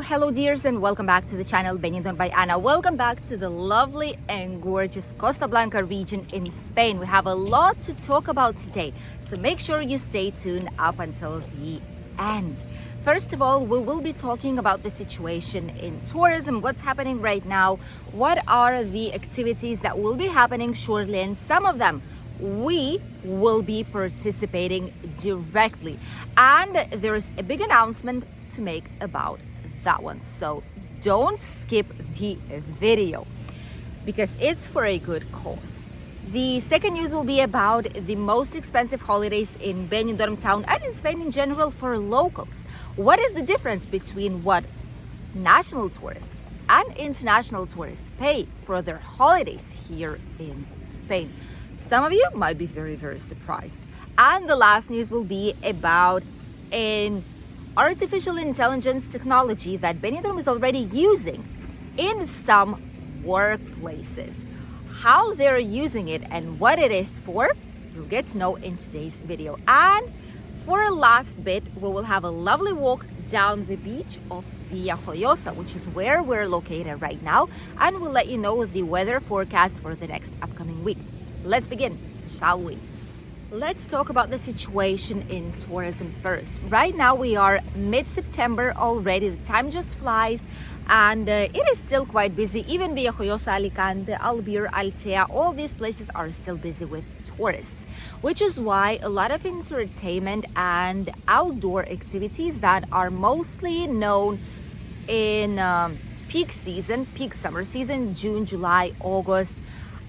Hello dears, and welcome back to the channel Benidorm by Anna. Welcome back to the lovely and gorgeous Costa Blanca region in Spain. We have a lot to talk about today, so make sure you stay tuned up until the end. First of all, we will be talking about the situation in tourism, what's happening right now, what are the activities that will be happening shortly, and some of them we will be participating directly. And there's a big announcement to make about that one, so don't skip the video because it's for a good cause. The second news will be about the most expensive holidays in Benidorm town and in Spain in general for locals. What is the difference between what national tourists and international tourists pay for their holidays here in Spain? Some of you might be very, very surprised. And the last news will be about an artificial intelligence technology that Benidorm is already using in some workplaces. How they're using it and what it is for, you'll get to know in today's video. And for a last bit, we will have a lovely walk down the beach of Villajoyosa, which is where we're located right now, and we'll let you know the weather forecast for the next upcoming week. Let's begin, shall we? Let's talk about the situation in tourism first. Right now we are mid-September already. The time just flies, and it is still quite busy. Even Villajoyosa, Alicante, Albir, Altea, all these places are still busy with tourists, which is why a lot of entertainment and outdoor activities that are mostly known in peak season, peak summer season, June, July, August,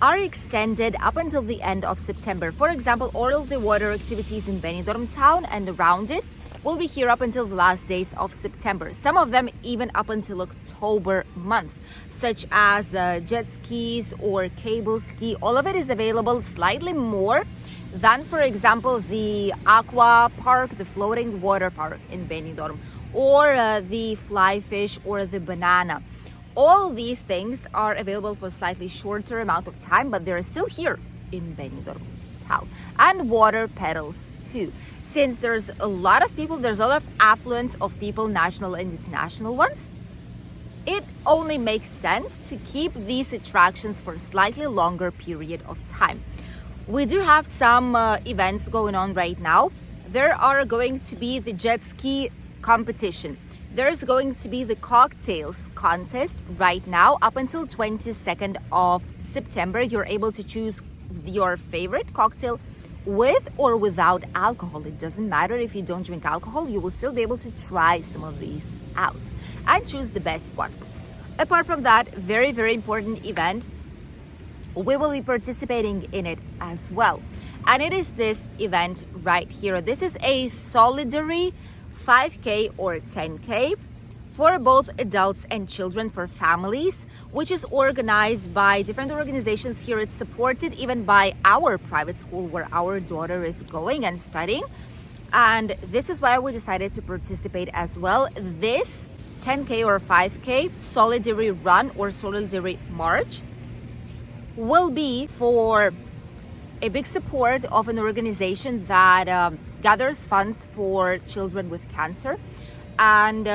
are extended up until the end of September. For example, all of the water activities in Benidorm town and around it will be here up until the last days of September. Some of them even up until October months, such as jet skis or cable ski. All of it is available slightly more than, for example, the aqua park, the floating water park in Benidorm, or the fly fish or the banana. All these things are available for slightly shorter amount of time, but they're still here in Benidorm town. And water pedals too. Since there's a lot of people, there's a lot of affluence of people, national and international ones, it only makes sense to keep these attractions for a slightly longer period of time. We do have some events going on right now. There are going to be the jet ski competition. There's going to be the cocktails contest right now up until 22nd of September. You're able to choose your favorite cocktail with or without alcohol. It doesn't matter if you don't drink alcohol, you will still be able to try some of these out and choose the best one. Apart from that, very, very important event, we will be participating in it as well. And it is this event right here. This is a solidary 5K or 10K for both adults and children, for families, which is organized by different organizations here. It's supported even by our private school where our daughter is going and studying. And this is why we decided to participate as well. This 10K or 5K solidary run or solidary march will be for a big support of an organization that gathers funds for children with cancer. And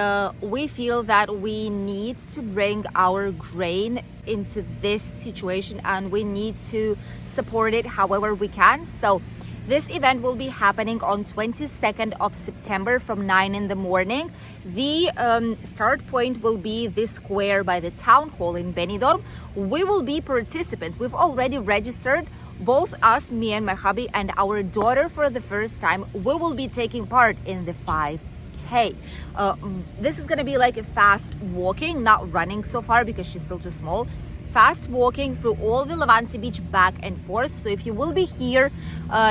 we feel that we need to bring our grain into this situation and we need to support it however we can. So this event will be happening on 22nd of September from 9 in the morning. The start point will be the square by the town hall in Benidorm. We will be participants. We've already registered, both us, me and my hubby, and our daughter for the first time. We will be taking part in the 5K. This is going to be like a fast walking, not running so far because she's still too small. Fast walking through all the Levante beach back and forth. So if you will be here,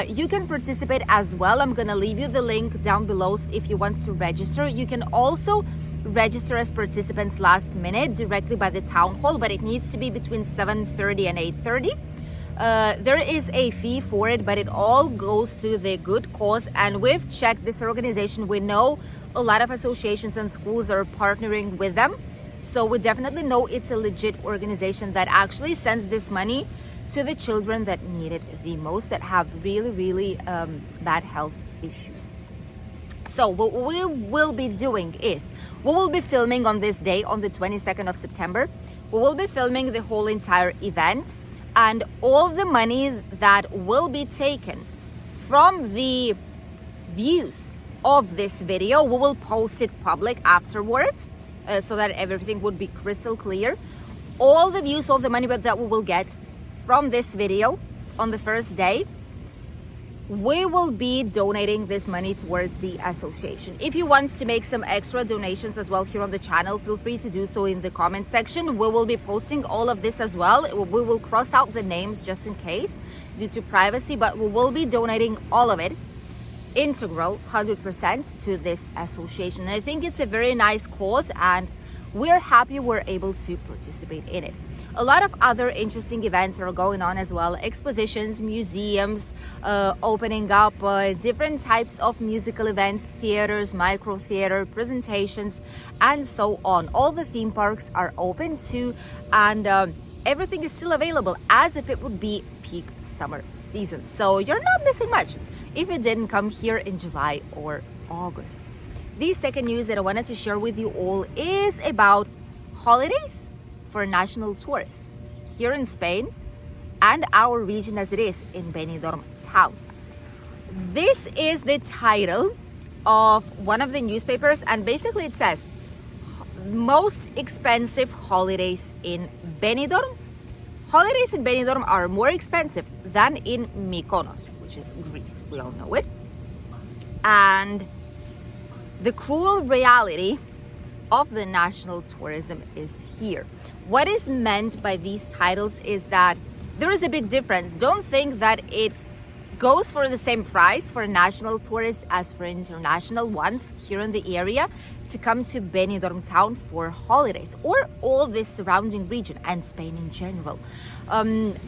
you can participate as well. I'm going to leave you the link down below if you want to register. You can also register as participants last minute directly by the town hall, but it needs to be between 7:30 and 8:30. There is a fee for it, but it all goes to the good cause. And we've checked this organization. We know a lot of associations and schools are partnering with them. So we definitely know it's a legit organization that actually sends this money to the children that need it the most, that have really, really bad health issues. So what we will be doing is, we will be filming on this day, on the 22nd of September. We will be filming the whole entire event, and all the money that will be taken from the views of this video, we will post it public afterwards, so that everything would be crystal clear. All the views, all the money that we will get from this video on the first day, we will be donating this money towards the association. If you want to make some extra donations as well here on the channel, feel free to do so in the comment section. We will be posting all of this as well. We will cross out the names just in case due to privacy, but we will be donating all of it, integral, 100% to this association. And I think it's a very nice cause, and we're happy we're able to participate in it. A lot of other interesting events are going on as well. Expositions, museums opening up, different types of musical events, theaters, micro theater, presentations, and so on. All the theme parks are open too, and everything is still available as if it would be peak summer season. So you're not missing much if you didn't come here in July or August. The second news that I wanted to share with you all is about holidays for national tourists here in Spain and our region as it is in Benidorm town. This is the title of one of the newspapers, and basically it says most expensive holidays in Benidorm. Holidays in Benidorm are more expensive than in Mykonos, which is Greece, we all know it. And the cruel reality of the national tourism is here. What is meant by these titles is that there is a big difference. Don't think that it goes for the same price for national tourists as for international ones here in the area to come to Benidorm town for holidays, or all this surrounding region and Spain in general.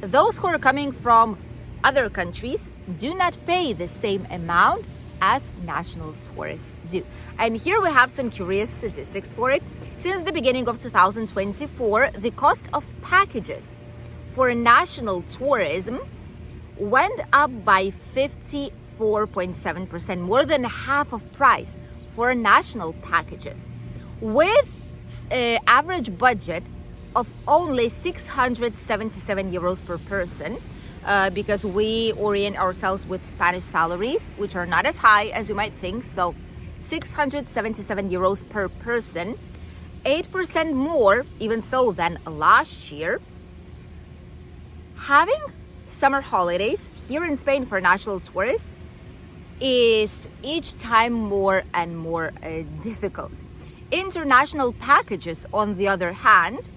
Those who are coming from other countries do not pay the same amount as national tourists do. And here we have some curious statistics for it. Since the beginning of 2024, the cost of packages for national tourism went up by 54.7%, more than half of price for national packages, with average budget of only 677 euros per person, because we orient ourselves with Spanish salaries, which are not as high as you might think. So 677 euros per person, 8% more even so than last year. Having summer holidays here in Spain for national tourists is each time more and more difficult. International packages, on the other hand,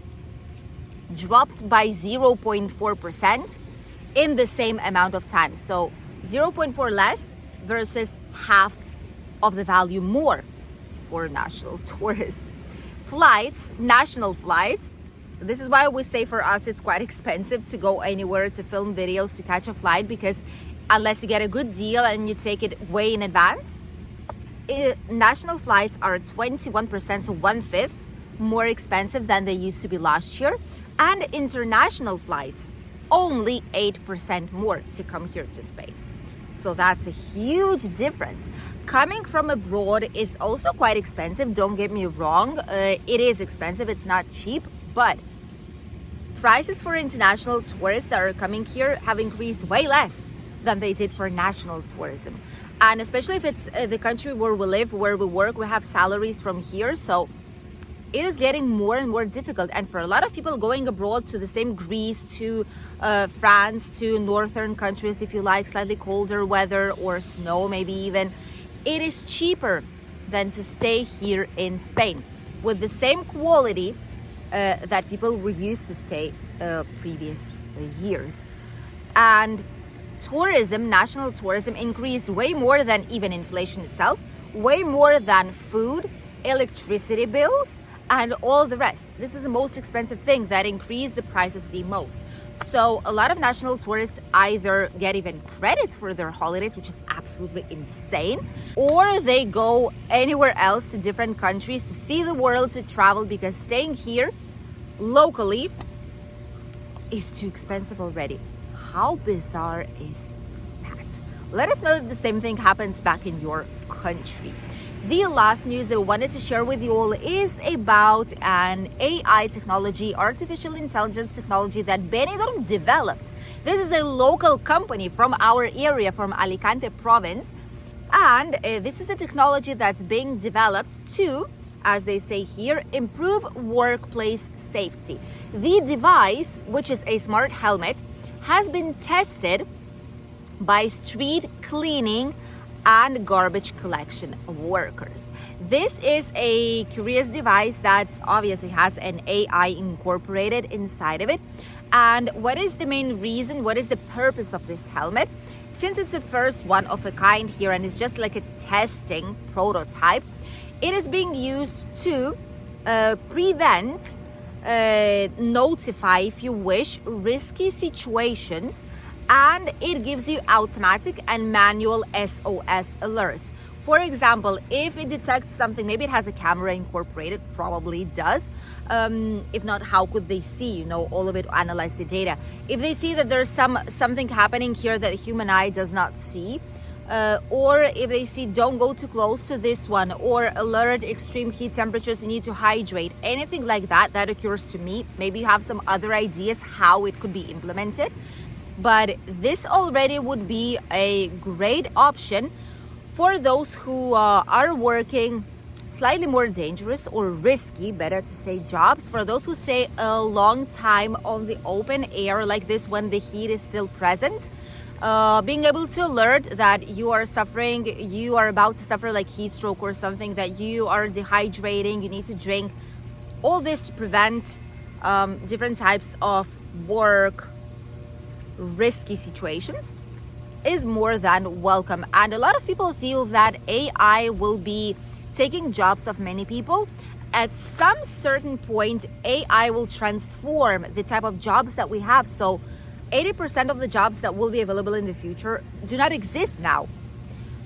dropped by 0.4% in the same amount of time. So 0.4 less versus half of the value more for national tourists. Flights, national flights, this is why we say for us it's quite expensive to go anywhere to film videos, to catch a flight, because unless you get a good deal and you take it way in advance, national flights are 21%, so 1/5 more expensive than they used to be last year, and international flights only 8% more to come here to Spain. So that's a huge difference. Coming from abroad is also quite expensive, don't get me wrong. It is expensive, it's not cheap, but prices for international tourists that are coming here have increased way less than they did for national tourism. And especially if it's the country where we live, where we work, we have salaries from here, so it is getting more and more difficult. And for a lot of people going abroad to the same Greece, to France, to northern countries, if you like, slightly colder weather or snow maybe even, it is cheaper than to stay here in Spain with the same quality that people were used to stay previous years. And tourism, national tourism, increased way more than even inflation itself, way more than food, electricity bills, and all the rest. This is the most expensive thing that increased the prices the most. So a lot of national tourists either get even credits for their holidays, which is absolutely insane, or they go anywhere else to different countries to see the world, to travel, because staying here locally is too expensive already. How bizarre is that? Let us know if the same thing happens back in your country. The last news that I wanted to share with you all is about an AI technology, artificial intelligence technology that Benidorm developed. This is a local company from our area, from Alicante province. And this is a technology that's being developed to, as they say here, improve workplace safety. The device, which is a smart helmet, has been tested by street cleaning and garbage collection workers. This is a curious device that obviously has an AI incorporated inside of it. And what is the main reason? What is the purpose of this helmet? Since it's the first one of a kind here and it's just like a testing prototype, it is being used to prevent, notify, if you wish, risky situations, and it gives you automatic and manual SOS alerts. For example, if it detects something, maybe it has a camera incorporated, probably it does. If not, how could they see, all of it, analyze the data? If they see that there's something happening here that the human eye does not see, or if they see don't go too close to this one, or alert extreme heat temperatures, you need to hydrate, anything like that, that occurs to me. Maybe you have some other ideas how it could be implemented. But this already would be a great option for those who are working slightly more dangerous or risky, better to say, jobs, for those who stay a long time on the open air like this when the heat is still present. Being able to alert that you are about to suffer like heat stroke or something, that you are dehydrating, you need to drink, all this to prevent different types of work risky situations is more than welcome. And a lot of people feel that AI will be taking jobs of many people. At some certain point, AI will transform the type of jobs that we have. So 80% of the jobs that will be available in the future do not exist now.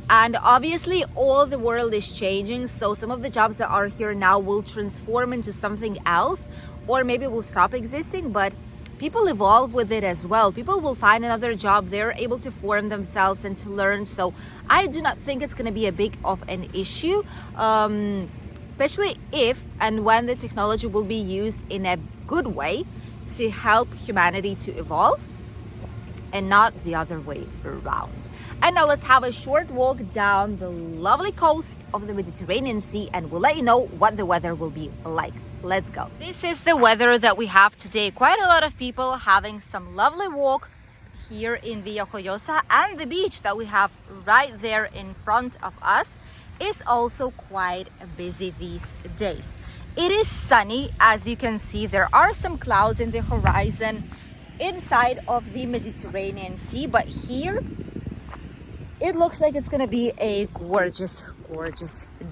And obviously all the world is changing. So some of the jobs that are here now will transform into something else, or maybe will stop existing, but people evolve with it as well. People will find another job. They're able to form themselves and to learn. So I do not think it's going to be a big of an issue, especially if and when the technology will be used in a good way to help humanity to evolve and not the other way around. And now let's have a short walk down the lovely coast of the Mediterranean Sea, and we'll let you know what the weather will be like. Let's go. This is the weather that we have today. Quite a lot of people having some lovely walk here in Villa Joyosa, and the beach that we have right there in front of us is also quite busy these days. It is sunny, as you can see. There are some clouds in the horizon inside of the Mediterranean Sea, but here it looks like it's gonna be a gorgeous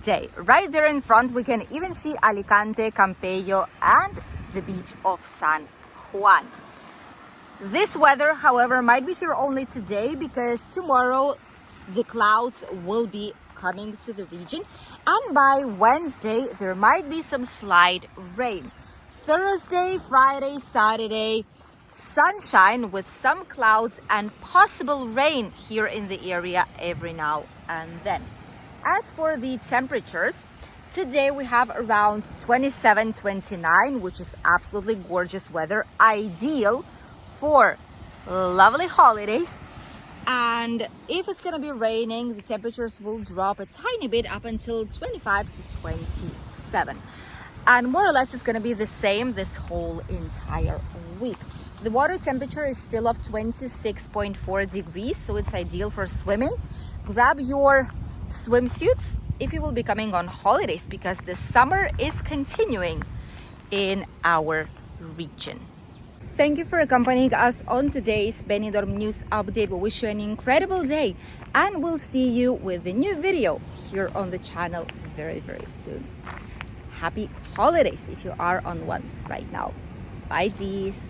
day. Right there in front we can even see Alicante, Campello, and the beach of San Juan. This weather, however, might be here only today, because tomorrow the clouds will be coming to the region, and by Wednesday there might be some slight rain. Thursday, Friday, Saturday, sunshine with some clouds and possible rain here in the area every now and then. As for the temperatures, today we have around 27, 29, which is absolutely gorgeous weather, ideal for lovely holidays. And if it's gonna be raining, the temperatures will drop a tiny bit up until 25 to 27. And more or less it's gonna be the same this whole entire week. The water temperature is still of 26.4 degrees, so it's ideal for swimming. Grab your swimsuits if you will be coming on holidays, because the summer is continuing in our region. Thank you for accompanying us on today's Benidorm News Update. We wish you an incredible day, and we'll see you with a new video here on the channel very, very soon. Happy holidays if you are on ones right now. Bye, Dees.